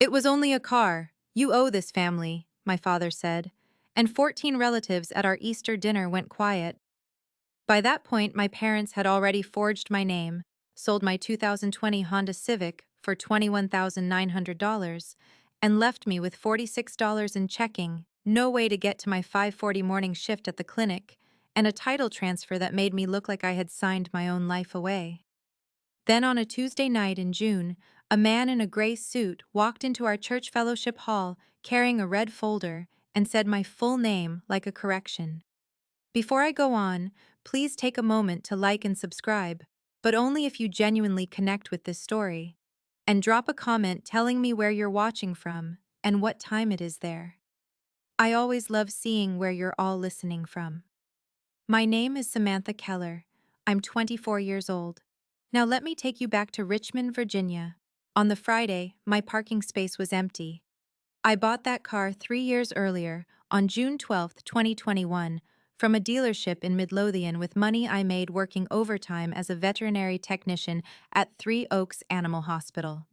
It was only a car. You owe this family, my father said, and 14 relatives at our Easter dinner went quiet. By that point, my parents had already forged my name, sold my 2020 Honda Civic for $21,900, and left me with $46 in checking, no way to get to my 5:40 morning shift at the clinic, and a title transfer that made me look like I had signed my own life away. Then on a Tuesday night in June, a man in a gray suit walked into our church fellowship hall carrying a red folder and said my full name like a correction. Before I go on, please take a moment to like and subscribe, but only if you genuinely connect with this story. And drop a comment telling me where you're watching from and what time it is there. I always love seeing where you're all listening from. My name is Samantha Keller. I'm 24 years old. Now let me take you back to Richmond, Virginia. On the Friday, my parking space was empty. I bought that car 3 years earlier, on June 12, 2021, from a dealership in Midlothian with money I made working overtime as a veterinary technician at Three Oaks Animal Hospital.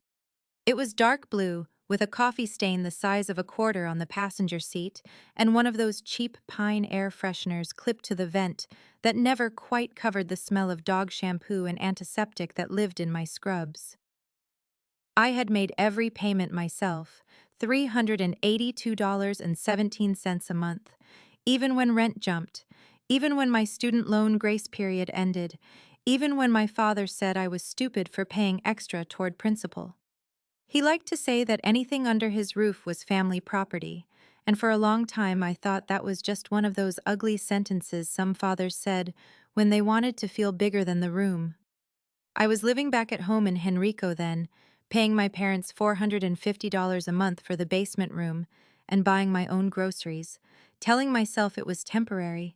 It was dark blue, with a coffee stain the size of a quarter on the passenger seat, and one of those cheap pine air fresheners clipped to the vent that never quite covered the smell of dog shampoo and antiseptic that lived in my scrubs. I had made every payment myself, $382.17 a month, even when rent jumped, even when my student loan grace period ended, even when my father said I was stupid for paying extra toward principal. He liked to say that anything under his roof was family property, and for a long time I thought that was just one of those ugly sentences some fathers said when they wanted to feel bigger than the room. I was living back at home in Henrico then, paying my parents $450 a month for the basement room and buying my own groceries, telling myself it was temporary.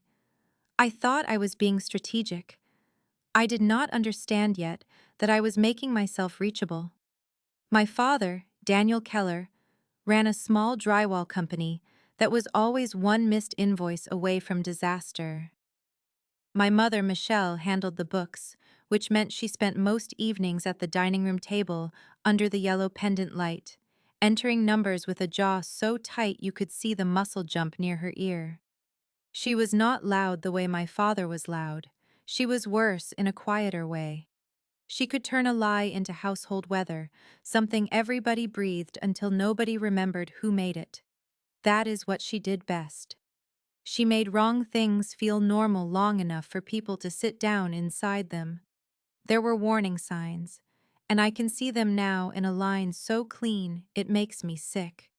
I thought I was being strategic. I did not understand yet that I was making myself reachable. My father, Daniel Keller, ran a small drywall company that was always one missed invoice away from disaster. My mother, Michelle, handled the books, which meant she spent most evenings at the dining room table under the yellow pendant light, entering numbers with a jaw so tight you could see the muscle jump near her ear. She was not loud the way my father was loud. She was worse in a quieter way. She could turn a lie into household weather, something everybody breathed until nobody remembered who made it. That is what she did best. She made wrong things feel normal long enough for people to sit down inside them. There were warning signs, and I can see them now in a line so clean it makes me sick.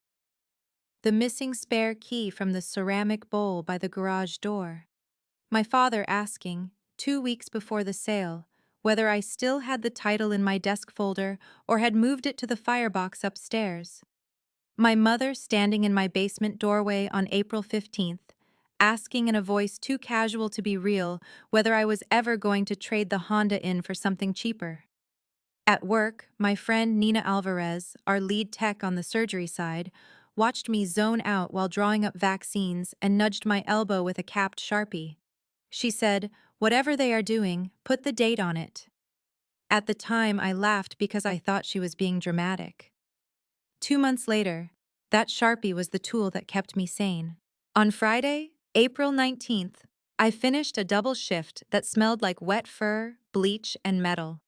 The missing spare key from the ceramic bowl by the garage door. My father asking, 2 weeks before the sale, whether I still had the title in my desk folder or had moved it to the firebox upstairs. My mother standing in my basement doorway on April 15th, asking in a voice too casual to be real whether I was ever going to trade the Honda in for something cheaper. At work, my friend Nina Alvarez, our lead tech on the surgery side, watched me zone out while drawing up vaccines and nudged my elbow with a capped Sharpie. She said, "Whatever they are doing, put the date on it." At the time, I laughed because I thought she was being dramatic. 2 months later, that Sharpie was the tool that kept me sane. On Friday, April 19th, I finished a double shift that smelled like wet fur, bleach, and metal.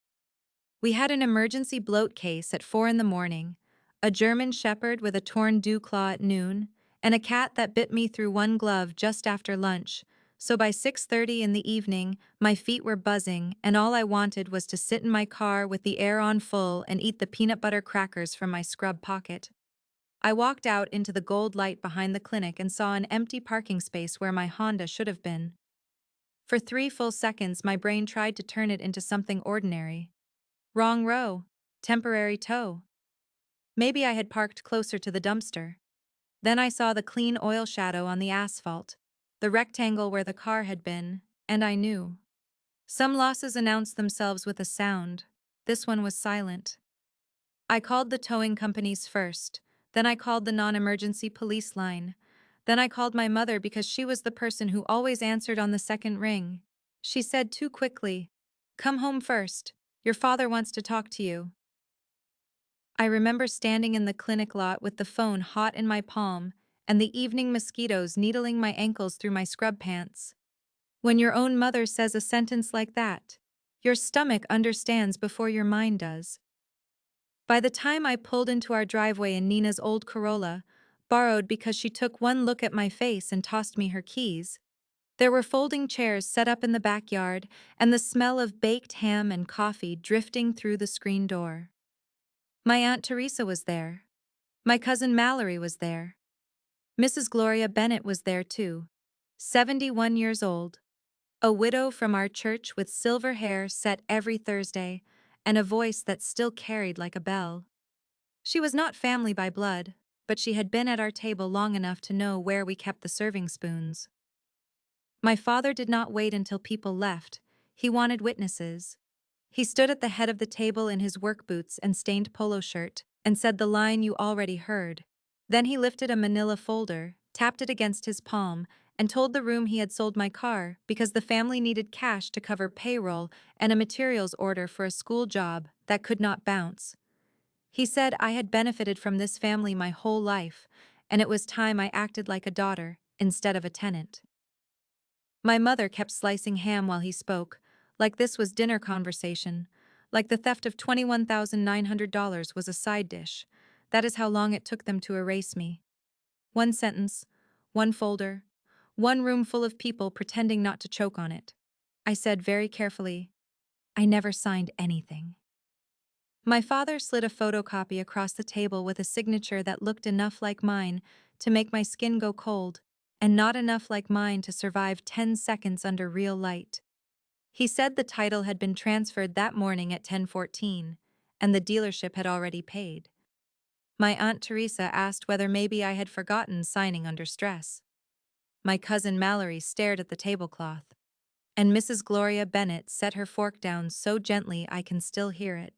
We had an emergency bloat case at 4 in the morning, a German shepherd with a torn dew claw at noon, and a cat that bit me through one glove just after lunch, so by 6:30 in the evening, my feet were buzzing and all I wanted was to sit in my car with the air on full and eat the peanut butter crackers from my scrub pocket. I walked out into the gold light behind the clinic and saw an empty parking space where my Honda should have been. For 3 full seconds, my brain tried to turn it into something ordinary. Wrong row. Temporary tow. Maybe I had parked closer to the dumpster. Then I saw the clean oil shadow on the asphalt, the rectangle where the car had been, and I knew. Some losses announced themselves with a sound. This one was silent. I called the towing companies first, then I called the non-emergency police line. Then I called my mother because she was the person who always answered on the second ring. She said too quickly, "Come home first. Your father wants to talk to you." I remember standing in the clinic lot with the phone hot in my palm and the evening mosquitoes needling my ankles through my scrub pants. When your own mother says a sentence like that, your stomach understands before your mind does. By the time I pulled into our driveway in Nina's old Corolla, borrowed because she took one look at my face and tossed me her keys, there were folding chairs set up in the backyard and the smell of baked ham and coffee drifting through the screen door. My Aunt Teresa was there. My cousin Mallory was there. Mrs. Gloria Bennett was there too. 71 years old. A widow from our church with silver hair set every Thursday and a voice that still carried like a bell. She was not family by blood, but she had been at our table long enough to know where we kept the serving spoons. My father did not wait until people left. He wanted witnesses. He stood at the head of the table in his work boots and stained polo shirt and said the line you already heard. Then he lifted a manila folder, tapped it against his palm, and told the room he had sold my car because the family needed cash to cover payroll and a materials order for a school job that could not bounce. He said I had benefited from this family my whole life, and it was time I acted like a daughter instead of a tenant. My mother kept slicing ham while he spoke, like this was dinner conversation, like the theft of $21,900 was a side dish. That is how long it took them to erase me. One sentence, one folder, one room full of people pretending not to choke on it. I said very carefully, I never signed anything. My father slid a photocopy across the table with a signature that looked enough like mine to make my skin go cold, and not enough like mine to survive 10 seconds under real light. He said the title had been transferred that morning at 10:14, and the dealership had already paid. My Aunt Teresa asked whether maybe I had forgotten signing under stress. My cousin Mallory stared at the tablecloth, and Mrs. Gloria Bennett set her fork down so gently I can still hear it.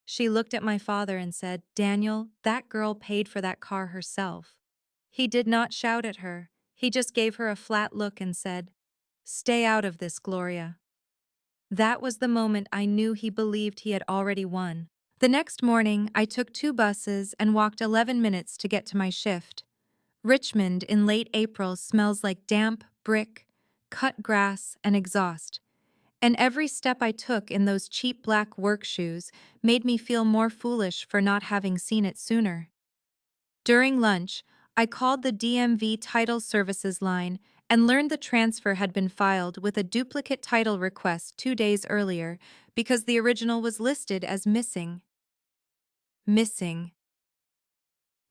She looked at my father and said, Daniel, that girl paid for that car herself. He did not shout at her. He just gave her a flat look and said, Stay out of this, Gloria. That was the moment I knew he believed he had already won. The next morning, I took 2 buses and walked 11 minutes to get to my shift. Richmond in late April smells like damp, brick, cut grass, and exhaust. And every step I took in those cheap black work shoes made me feel more foolish for not having seen it sooner. During lunch, I called the DMV Title Services line and learned the transfer had been filed with a duplicate title request 2 days earlier because the original was listed as missing. Missing.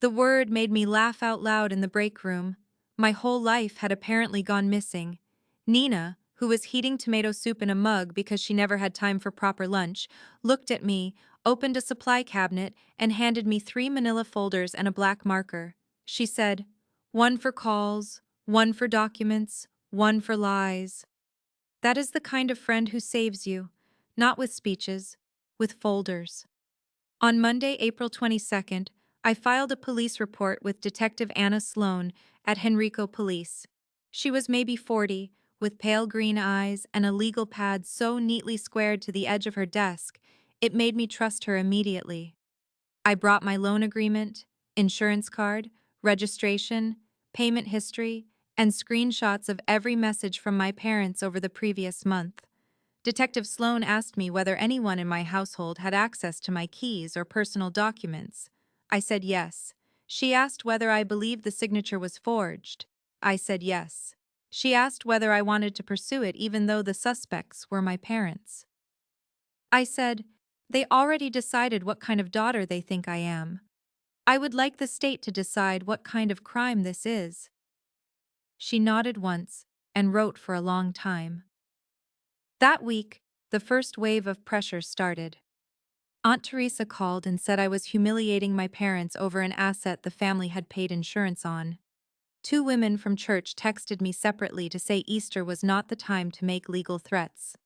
The word made me laugh out loud in the break room. My whole life had apparently gone missing. Nina, who was heating tomato soup in a mug because she never had time for proper lunch, looked at me, opened a supply cabinet, and handed me 3 manila folders and a black marker. She said, one for calls, one for documents, one for lies. That is the kind of friend who saves you, not with speeches, with folders. On Monday, April 22nd, I filed a police report with Detective Anna Sloan at Henrico Police. She was maybe 40, with pale green eyes and a legal pad so neatly squared to the edge of her desk, it made me trust her immediately. I brought my loan agreement, insurance card, registration, payment history, and screenshots of every message from my parents over the previous month. Detective Sloan asked me whether anyone in my household had access to my keys or personal documents. I said yes. She asked whether I believed the signature was forged. I said yes. She asked whether I wanted to pursue it even though the suspects were my parents. I said, they already decided what kind of daughter they think I am. I would like the state to decide what kind of crime this is. She nodded once and wrote for a long time. That week, the first wave of pressure started. Aunt Teresa called and said I was humiliating my parents over an asset the family had paid insurance on. 2 women from church texted me separately to say Easter was not the time to make legal threats.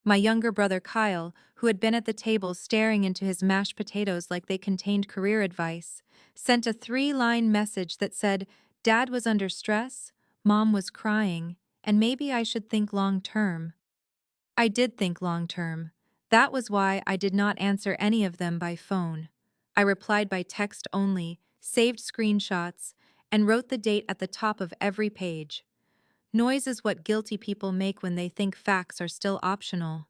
My younger brother Kyle, who had been at the table staring into his mashed potatoes like they contained career advice, sent a 3-line message that said, Dad was under stress, Mom was crying, and maybe I should think long term. I did think long term. That was why I did not answer any of them by phone. I replied by text only, saved screenshots, and wrote the date at the top of every page. Noise is what guilty people make when they think facts are still optional.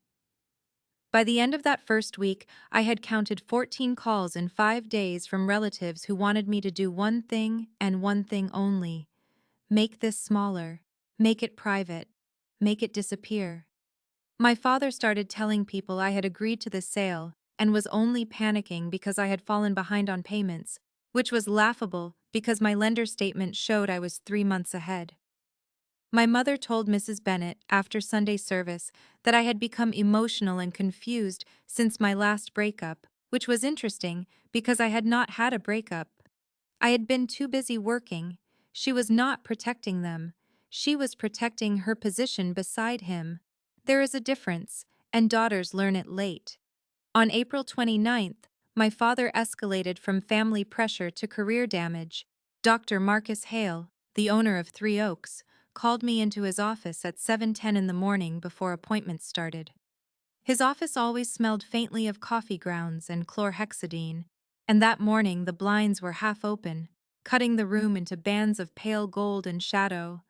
By the end of that first week, I had counted 14 calls in 5 days from relatives who wanted me to do one thing and one thing only: make this smaller, make it private, make it disappear. My father started telling people I had agreed to the sale and was only panicking because I had fallen behind on payments, which was laughable because my lender statement showed I was 3 months ahead. My mother told Mrs. Bennet after Sunday service that I had become emotional and confused since my last breakup, which was interesting because I had not had a breakup. I had been too busy working. She was not protecting them. She was protecting her position beside him. There is a difference, and daughters learn it late. On April 29th, my father escalated from family pressure to career damage. Dr. Marcus Hale, the owner of Three Oaks, called me into his office at 7:10 in the morning before appointments started. His office always smelled faintly of coffee grounds and chlorhexidine, and that morning the blinds were half open, cutting the room into bands of pale gold and shadow.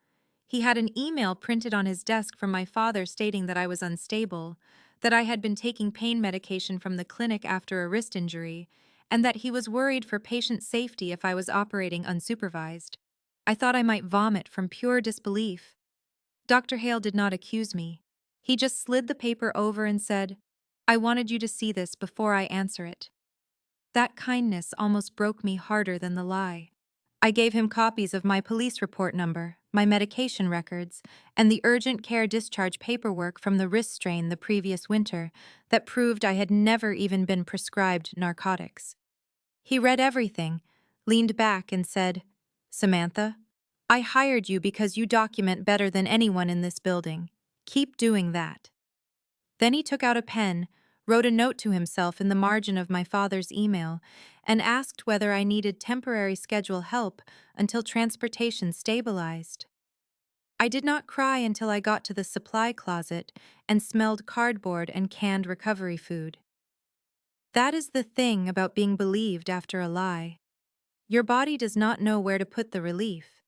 He had an email printed on his desk from my father stating that I was unstable, that I had been taking pain medication from the clinic after a wrist injury, and that he was worried for patient safety if I was operating unsupervised. I thought I might vomit from pure disbelief. Dr. Hale did not accuse me. He just slid the paper over and said, "I wanted you to see this before I answer it." That kindness almost broke me harder than the lie. I gave him copies of my police report number, my medication records, and the urgent care discharge paperwork from the wrist strain the previous winter that proved I had never even been prescribed narcotics. He read everything, leaned back, and said, "Samantha, I hired you because you document better than anyone in this building. Keep doing that." Then he took out a pen, wrote a note to himself in the margin of my father's email, and asked whether I needed temporary schedule help until transportation stabilized. I did not cry until I got to the supply closet and smelled cardboard and canned recovery food. That is the thing about being believed after a lie. Your body does not know where to put the relief.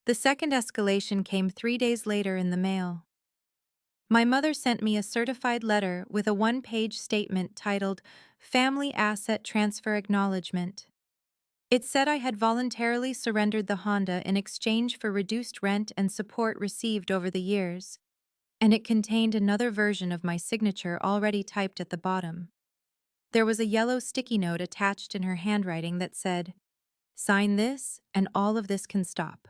The second escalation came 3 days later in the mail. My mother sent me a certified letter with a one-page statement titled Family Asset Transfer Acknowledgement. It said I had voluntarily surrendered the Honda in exchange for reduced rent and support received over the years, and it contained another version of my signature already typed at the bottom. There was a yellow sticky note attached in her handwriting that said, "Sign this, and all of this can stop."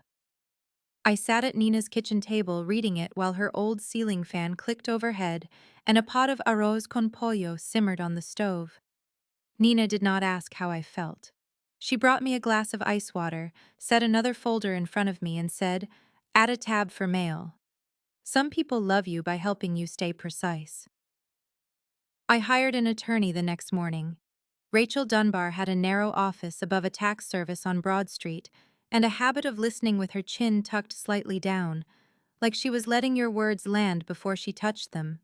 I sat at Nina's kitchen table reading it while her old ceiling fan clicked overhead and a pot of arroz con pollo simmered on the stove. Nina did not ask how I felt. She brought me a glass of ice water, set another folder in front of me, and said, "Add a tab for mail. Some people love you by helping you stay precise." I hired an attorney the next morning. Rachel Dunbar had a narrow office above a tax service on Broad Street and a habit of listening with her chin tucked slightly down, like she was letting your words land before she touched them.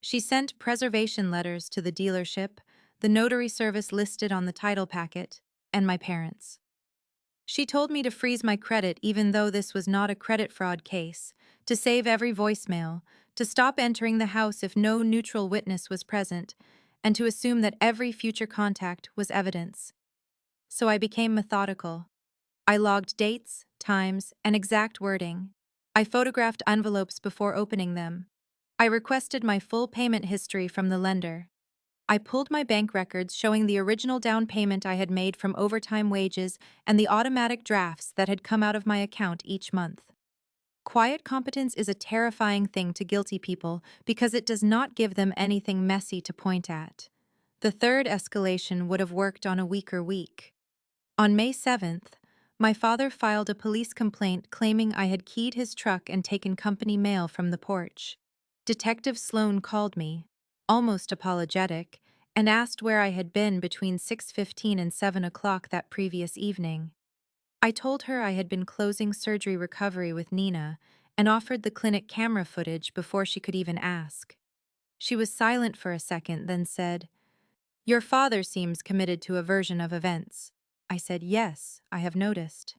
She sent preservation letters to the dealership, the notary service listed on the title packet, and my parents. She told me to freeze my credit even though this was not a credit fraud case, to save every voicemail, to stop entering the house if no neutral witness was present, and to assume that every future contact was evidence. So I became methodical. I logged dates, times, and exact wording. I photographed envelopes before opening them. I requested my full payment history from the lender. I pulled my bank records showing the original down payment I had made from overtime wages and the automatic drafts that had come out of my account each month. Quiet competence is a terrifying thing to guilty people because it does not give them anything messy to point at. The third escalation would have worked on a weaker week. On May 7th, my father filed a police complaint claiming I had keyed his truck and taken company mail from the porch. Detective Sloan called me, almost apologetic, and asked where I had been between 6:15 and 7 o'clock that previous evening. I told her I had been closing surgery recovery with Nina and offered the clinic camera footage before she could even ask. She was silent for a second, then said, Your father seems committed to a version of events. I said, yes, I have noticed.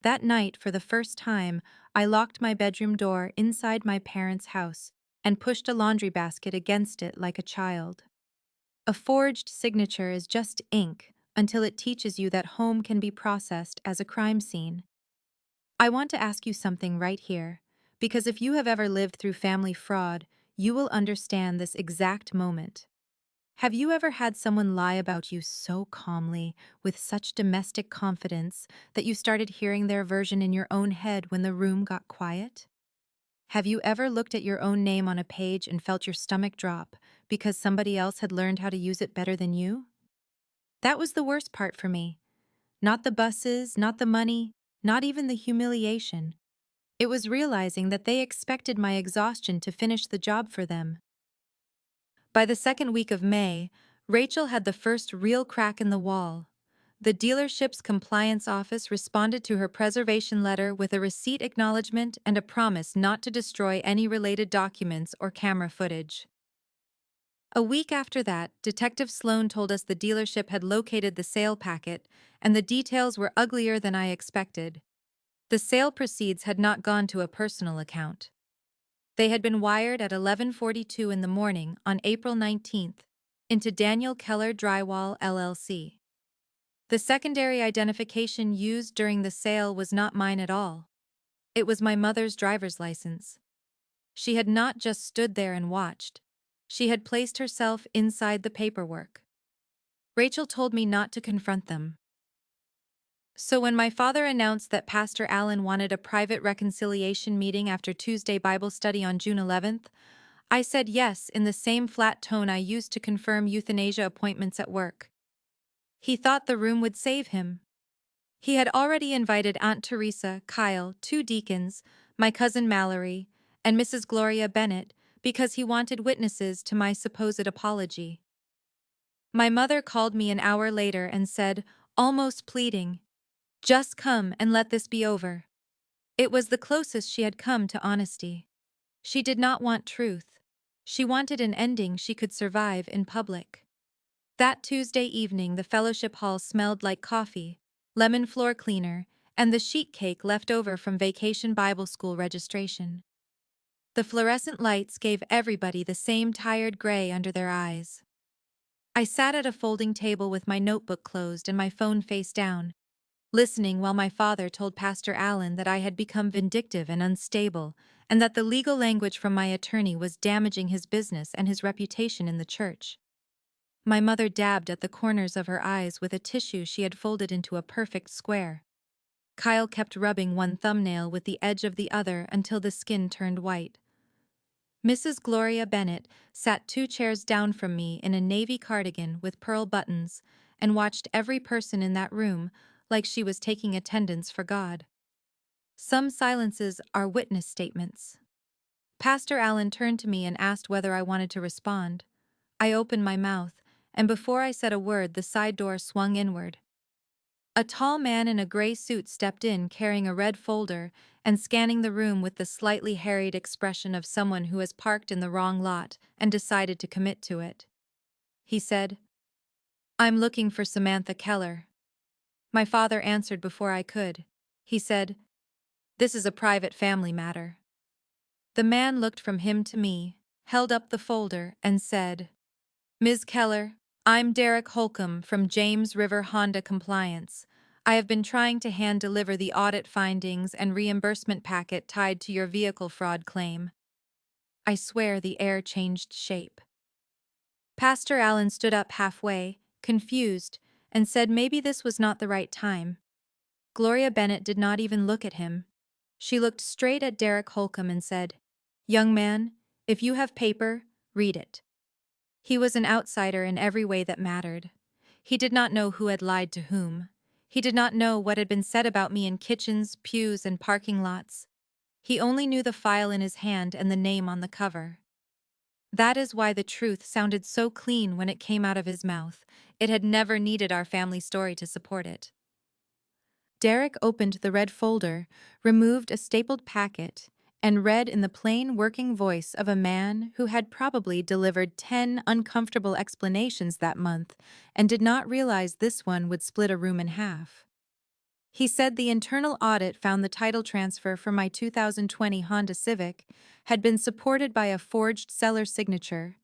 That night, for the first time, I locked my bedroom door inside my parents' house and pushed a laundry basket against it like a child. A forged signature is just ink until it teaches you that home can be processed as a crime scene. I want to ask you something right here, because if you have ever lived through family fraud, you will understand this exact moment. Have you ever had someone lie about you so calmly, with such domestic confidence, that you started hearing their version in your own head when the room got quiet? Have you ever looked at your own name on a page and felt your stomach drop because somebody else had learned how to use it better than you? That was the worst part for me. Not the buses, not the money, not even the humiliation. It was realizing that they expected my exhaustion to finish the job for them. By the second week of May, Rachel had the first real crack in the wall. The dealership's compliance office responded to her preservation letter with a receipt acknowledgement and a promise not to destroy any related documents or camera footage. A week after that, Detective Sloan told us the dealership had located the sale packet, and the details were uglier than I expected. The sale proceeds had not gone to a personal account. They had been wired at 11:42 in the morning on April 19th into Daniel Keller Drywall LLC. The secondary identification used during the sale was not mine at all. It was my mother's driver's license. She had not just stood there and watched. She had placed herself inside the paperwork. Rachel told me not to confront them. So when my father announced that Pastor Allen wanted a private reconciliation meeting after Tuesday Bible study on June 11th, I said yes in the same flat tone I used to confirm euthanasia appointments at work. He thought the room would save him. He had already invited Aunt Teresa, Kyle, two deacons, my cousin Mallory, and Mrs. Gloria Bennett because he wanted witnesses to my supposed apology. My mother called me an hour later and said, almost pleading, "Just come and let this be over." It was the closest she had come to honesty. She did not want truth. She wanted an ending she could survive in public. That Tuesday evening, the fellowship hall smelled like coffee, lemon floor cleaner, and the sheet cake left over from Vacation Bible School registration. The fluorescent lights gave everybody the same tired gray under their eyes. I sat at a folding table with my notebook closed and my phone face down, listening while my father told Pastor Allen that I had become vindictive and unstable, and that the legal language from my attorney was damaging his business and his reputation in the church. My mother dabbed at the corners of her eyes with a tissue she had folded into a perfect square. Kyle kept rubbing one thumbnail with the edge of the other until the skin turned white. Mrs. Gloria Bennett sat 2 chairs down from me in a navy cardigan with pearl buttons and watched every person in that room like she was taking attendance for God. Some silences are witness statements. Pastor Allen turned to me and asked whether I wanted to respond. I opened my mouth, and before I said a word, the side door swung inward. A tall man in a gray suit stepped in carrying a red folder and scanning the room with the slightly harried expression of someone who has parked in the wrong lot and decided to commit to it. He said, "I'm looking for Samantha Keller." My father answered before I could. He said, "This is a private family matter." The man looked from him to me, held up the folder, and said, "Ms. Keller, I'm Derek Holcomb from James River Honda Compliance. I have been trying to hand-deliver the audit findings and reimbursement packet tied to your vehicle fraud claim." I swear the air changed shape. Pastor Allen stood up halfway, confused, and said maybe this was not the right time. Gloria Bennett did not even look at him. She looked straight at Derek Holcomb and said, "Young man, if you have paper, read it." He was an outsider in every way that mattered. He did not know who had lied to whom. He did not know what had been said about me in kitchens, pews, and parking lots. He only knew the file in his hand and the name on the cover. That is why the truth sounded so clean when it came out of his mouth. It had never needed our family story to support it. Derek opened the red folder, removed a stapled packet, and read in the plain working voice of a man who had probably delivered 10 uncomfortable explanations that month and did not realize this one would split a room in half. He said the internal audit found the title transfer for my 2020 Honda Civic had been supported by a forged seller signature,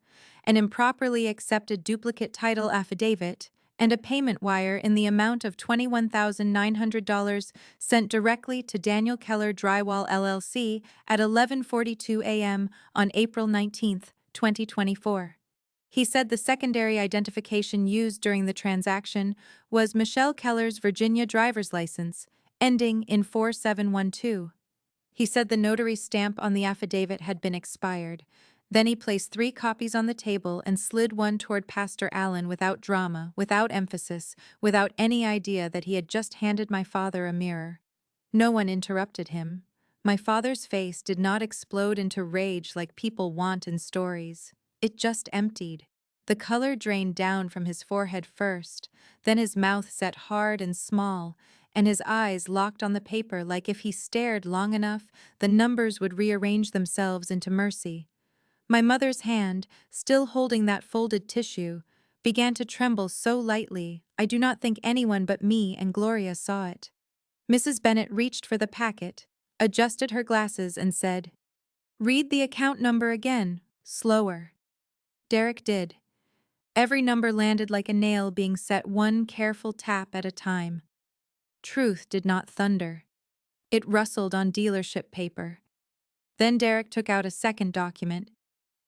an improperly accepted duplicate title affidavit, and a payment wire in the amount of $21,900 sent directly to Daniel Keller Drywall LLC at 11:42 a.m. on April 19, 2024. He said the secondary identification used during the transaction was Michelle Keller's Virginia driver's license, ending in 4712. He said the notary's stamp on the affidavit had been expired. Then he placed 3 copies on the table and slid one toward Pastor Allen without drama, without emphasis, without any idea that he had just handed my father a mirror. No one interrupted him. My father's face did not explode into rage like people want in stories. It just emptied. The color drained down from his forehead first, then his mouth set hard and small, and his eyes locked on the paper like if he stared long enough, the numbers would rearrange themselves into mercy. My mother's hand, still holding that folded tissue, began to tremble so lightly I do not think anyone but me and Gloria saw it. Mrs. Bennet reached for the packet, adjusted her glasses, and said, "Read the account number again, slower." Derek did. Every number landed like a nail being set one careful tap at a time. Truth did not thunder. It rustled on dealership paper. Then Derek took out a second document.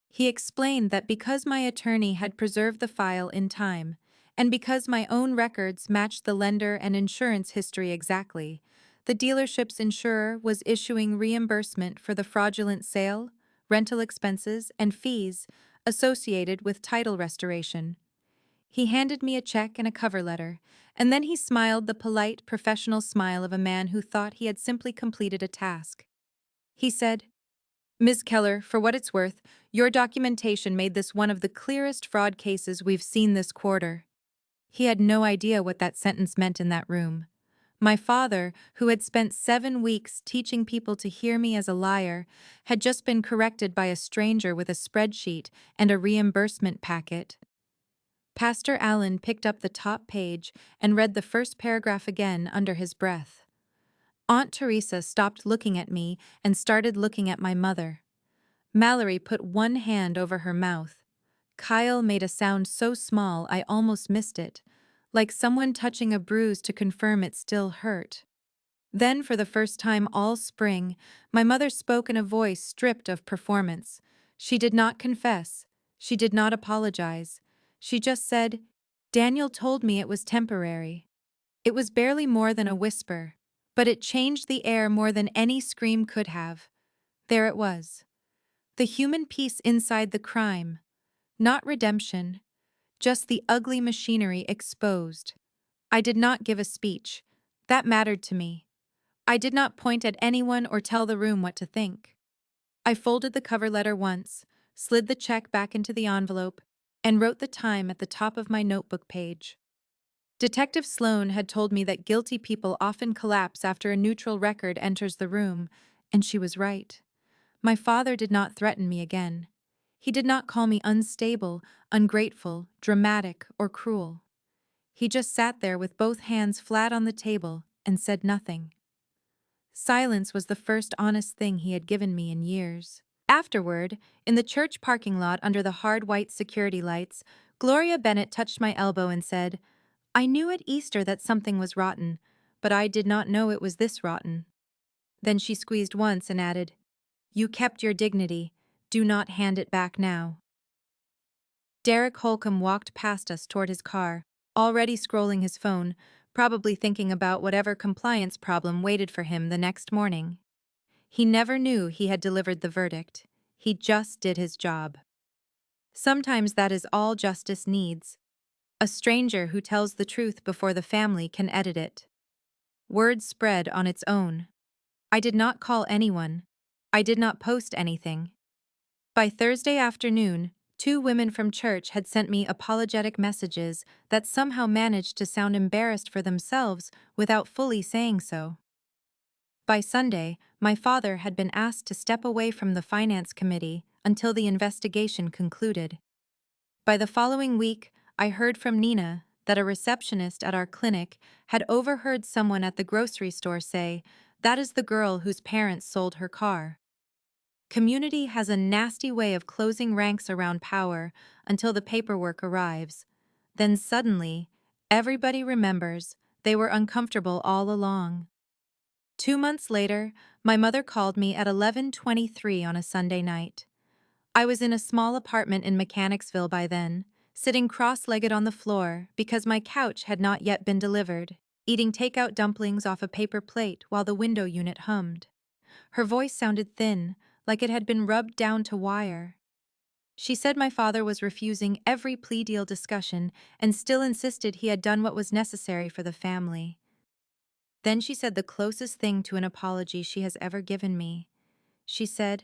He explained that because my attorney had preserved the file in time, and because my own records matched the lender and insurance history exactly, the dealership's insurer was issuing reimbursement for the fraudulent sale, rental expenses, and fees associated with title restoration. He handed me a check and a cover letter, and then he smiled the polite, professional smile of a man who thought he had simply completed a task. He said, "Ms. Keller, for what it's worth, your documentation made this one of the clearest fraud cases we've seen this quarter." He had no idea what that sentence meant in that room. My father, who had spent 7 weeks teaching people to hear me as a liar, had just been corrected by a stranger with a spreadsheet and a reimbursement packet. Pastor Allen picked up the top page and read the first paragraph again under his breath. Aunt Teresa stopped looking at me and started looking at my mother. Mallory put one hand over her mouth. Kyle made a sound so small I almost missed it, like someone touching a bruise to confirm it still hurt. Then, for the first time all spring, my mother spoke in a voice stripped of performance. She did not confess. She did not apologize. She just said, "Daniel told me it was temporary." It was barely more than a whisper, but it changed the air more than any scream could have. There it was. The human piece inside the crime. Not redemption, just the ugly machinery exposed. I did not give a speech. That mattered to me. I did not point at anyone or tell the room what to think. I folded the cover letter once, slid the check back into the envelope, and wrote the time at the top of my notebook page. Detective Sloan had told me that guilty people often collapse after a neutral record enters the room, and she was right. My father did not threaten me again. He did not call me unstable, ungrateful, dramatic, or cruel. He just sat there with both hands flat on the table and said nothing. Silence was the first honest thing he had given me in years. Afterward, in the church parking lot under the hard white security lights, Gloria Bennett touched my elbow and said, "I knew at Easter that something was rotten, but I did not know it was this rotten." Then she squeezed once and added, "You kept your dignity. Do not hand it back now." Derek Holcomb walked past us toward his car, already scrolling his phone, probably thinking about whatever compliance problem waited for him the next morning. He never knew he had delivered the verdict. He just did his job. Sometimes that is all justice needs. A stranger who tells the truth before the family can edit it. Word spread on its own. I did not call anyone. I did not post anything. By Thursday afternoon, 2 women from church had sent me apologetic messages that somehow managed to sound embarrassed for themselves without fully saying so. By Sunday, my father had been asked to step away from the finance committee until the investigation concluded. By the following week, I heard from Nina that a receptionist at our clinic had overheard someone at the grocery store say, "That is the girl whose parents sold her car." Community has a nasty way of closing ranks around power until the paperwork arrives. Then suddenly, everybody remembers they were uncomfortable all along. 2 months later, my mother called me at 11:23 on a Sunday night. I was in a small apartment in Mechanicsville by then, sitting cross-legged on the floor because my couch had not yet been delivered, eating takeout dumplings off a paper plate while the window unit hummed. Her voice sounded thin, like it had been rubbed down to wire. She said my father was refusing every plea deal discussion and still insisted he had done what was necessary for the family. Then she said the closest thing to an apology she has ever given me. She said,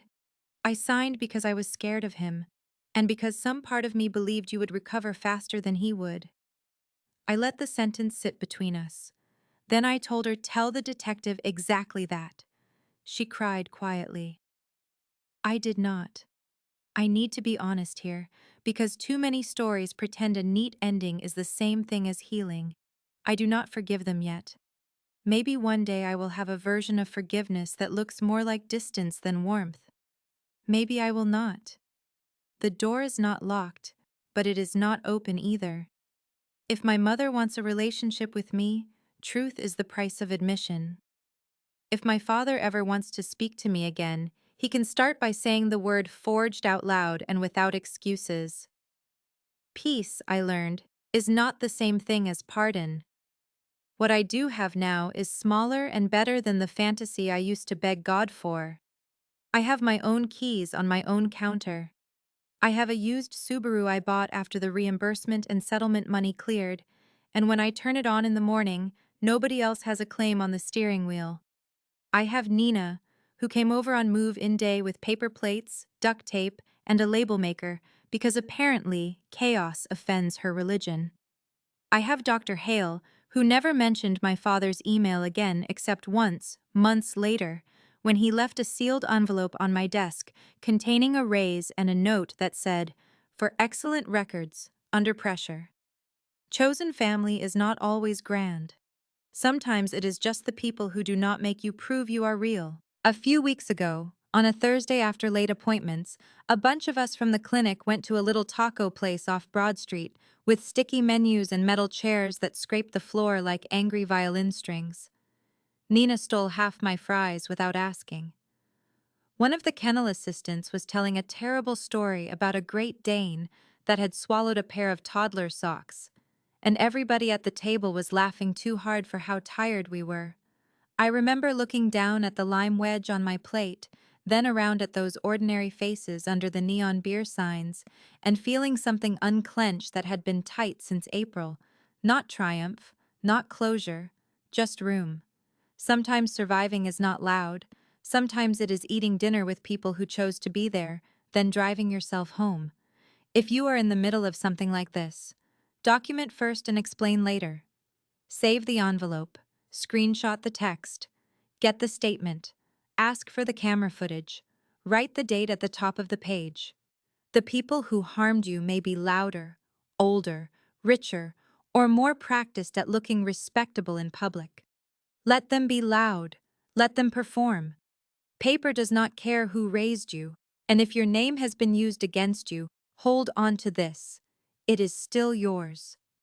"I signed because I was scared of him, and because some part of me believed you would recover faster than he would." I let the sentence sit between us. Then I told her, "Tell the detective exactly that." She cried quietly. I did not. I need to be honest here, because too many stories pretend a neat ending is the same thing as healing. I do not forgive them yet. Maybe one day I will have a version of forgiveness that looks more like distance than warmth. Maybe I will not. The door is not locked, but it is not open either. If my mother wants a relationship with me, truth is the price of admission. If my father ever wants to speak to me again, he can start by saying the word forged out loud and without excuses. Peace, I learned, is not the same thing as pardon. What I do have now is smaller and better than the fantasy I used to beg God for. I have my own keys on my own counter. I have a used Subaru I bought after the reimbursement and settlement money cleared, and when I turn it on in the morning, nobody else has a claim on the steering wheel. I have Nina, who came over on move-in day with paper plates, duct tape, and a label maker because apparently chaos offends her religion. I have Dr. Hale, who never mentioned my father's email again except once, months later, when he left a sealed envelope on my desk containing a raise and a note that said, "For excellent records, under pressure." Chosen family is not always grand. Sometimes it is just the people who do not make you prove you are real. A few weeks ago, on a Thursday after late appointments, a bunch of us from the clinic went to a little taco place off Broad Street with sticky menus and metal chairs that scraped the floor like angry violin strings. Nina stole half my fries without asking. One of the kennel assistants was telling a terrible story about a Great Dane that had swallowed a pair of toddler socks, and everybody at the table was laughing too hard for how tired we were. I remember looking down at the lime wedge on my plate, then around at those ordinary faces under the neon beer signs, and feeling something unclench that had been tight since April. Not triumph, not closure, just room. Sometimes surviving is not loud. Sometimes it is eating dinner with people who chose to be there, then driving yourself home. If you are in the middle of something like this, document first and explain later. Save the envelope, screenshot the text, get the statement, ask for the camera footage, write the date at the top of the page. The people who harmed you may be louder, older, richer, or more practiced at looking respectable in public. Let them be loud. Let them perform. Paper does not care who raised you, and if your name has been used against you, hold on to this. It is still yours.